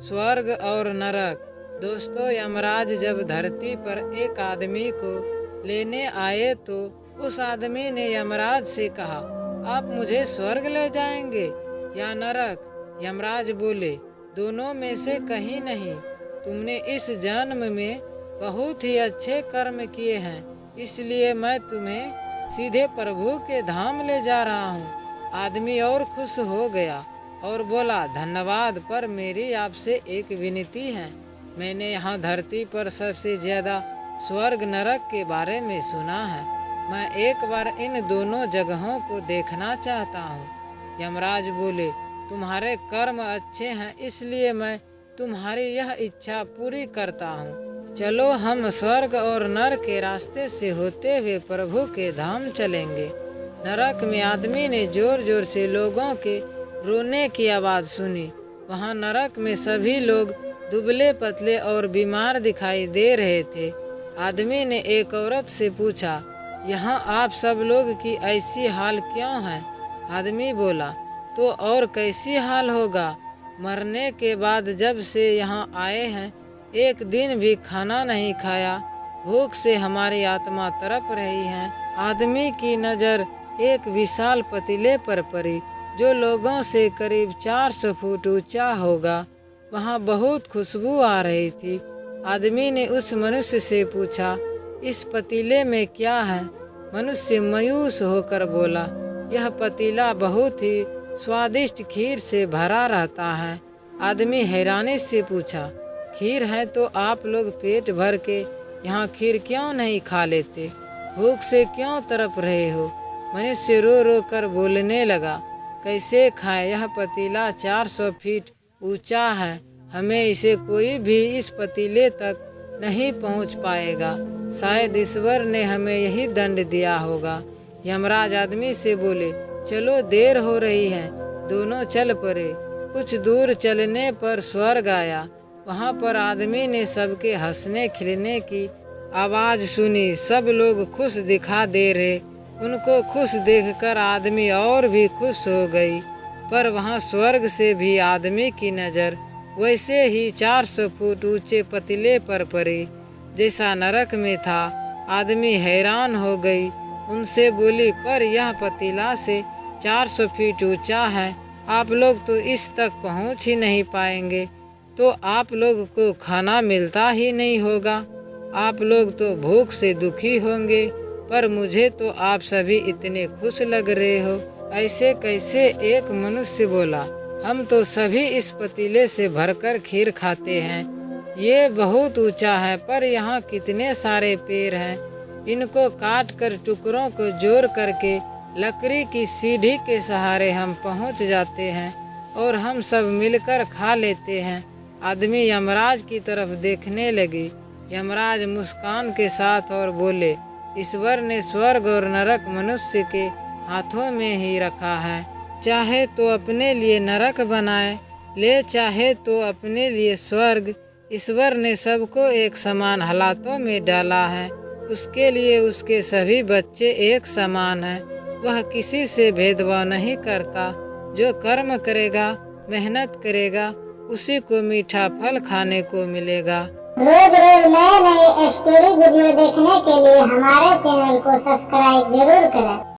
स्वर्ग और नरक। दोस्तों, यमराज जब धरती पर एक आदमी को लेने आए तो उस आदमी ने यमराज से कहा, आप मुझे स्वर्ग ले जाएंगे या नरक? यमराज बोले, दोनों में से कहीं नहीं। तुमने इस जन्म में बहुत ही अच्छे कर्म किए हैं, इसलिए मैं तुम्हें सीधे प्रभु के धाम ले जा रहा हूँ। आदमी और खुश हो गया और बोला, धन्यवाद, पर मेरी आपसे एक विनती है। मैंने यहाँ धरती पर सबसे ज़्यादा स्वर्ग नरक के बारे में सुना है। मैं एक बार इन दोनों जगहों को देखना चाहता हूँ। यमराज बोले, तुम्हारे कर्म अच्छे हैं, इसलिए मैं तुम्हारी यह इच्छा पूरी करता हूँ। चलो हम स्वर्ग और नरक के रास्ते से होते हुए प्रभु के धाम चलेंगे। नरक में आदमी ने जोर जोर से लोगों के रोने की आवाज़ सुनी। वहाँ नरक में सभी लोग दुबले पतले और बीमार दिखाई दे रहे थे। आदमी ने एक औरत से पूछा, यहाँ आप सब लोग की ऐसी हाल क्यों है? आदमी बोला, तो और कैसी हाल होगा? मरने के बाद जब से यहाँ आए हैं एक दिन भी खाना नहीं खाया, भूख से हमारी आत्मा तड़प रही है। आदमी की नज़र एक विशाल पतीले पर पड़ी जो लोगों से करीब 400 फुट ऊंचा होगा। वहाँ बहुत खुशबू आ रही थी। आदमी ने उस मनुष्य से पूछा, इस पतीले में क्या है? मनुष्य मायूस होकर बोला, यह पतीला बहुत ही स्वादिष्ट खीर से भरा रहता है। आदमी हैरानी से पूछा, खीर है तो आप लोग पेट भर के यहाँ खीर क्यों नहीं खा लेते? भूख से क्यों तड़प रहे हो? मनुष्य रो रो कर बोलने लगा, कैसे खाएं? यह पतीला 400 फीट ऊंचा है, हमें इसे कोई भी इस पतीले तक नहीं पहुंच पाएगा। शायद ईश्वर ने हमें यही दंड दिया होगा। यमराज आदमी से बोले, चलो देर हो रही है। दोनों चल पड़े। कुछ दूर चलने पर स्वर्ग आया। वहाँ पर आदमी ने सबके हंसने खिलने की आवाज़ सुनी। सब लोग खुश दिखा दे रहे। उनको खुश देखकर आदमी और भी खुश हो गई। पर वहाँ स्वर्ग से भी आदमी की नज़र वैसे ही 400 फुट ऊंचे पतीले पर पड़ी जैसा नरक में था। आदमी हैरान हो गई। उनसे बोली, पर यह पतीला से 400 फीट ऊंचा है, आप लोग तो इस तक पहुँच ही नहीं पाएंगे, तो आप लोग को खाना मिलता ही नहीं होगा। आप लोग तो भूख से दुखी होंगे, पर मुझे तो आप सभी इतने खुश लग रहे हो, ऐसे कैसे? एक मनुष्य बोला, हम तो सभी इस पतीले से भरकर खीर खाते हैं। ये बहुत ऊंचा है, पर यहाँ कितने सारे पेड़ हैं। इनको काट कर टुकड़ों को जोड़ करके लकड़ी की सीढ़ी के सहारे हम पहुँच जाते हैं और हम सब मिलकर खा लेते हैं। आदमी यमराज की तरफ देखने लगी। यमराज मुस्कान के साथ और बोले, ईश्वर ने स्वर्ग और नरक मनुष्य के हाथों में ही रखा है। चाहे तो अपने लिए नरक बनाए ले, चाहे तो अपने लिए स्वर्ग। ईश्वर ने सबको एक समान हालातों में डाला है। उसके लिए उसके सभी बच्चे एक समान हैं। वह किसी से भेदभाव नहीं करता। जो कर्म करेगा, मेहनत करेगा, उसी को मीठा फल खाने को मिलेगा। रोज रोज नए नए स्टोरी वीडियो देखने के लिए हमारे चैनल को सब्सक्राइब जरूर करें।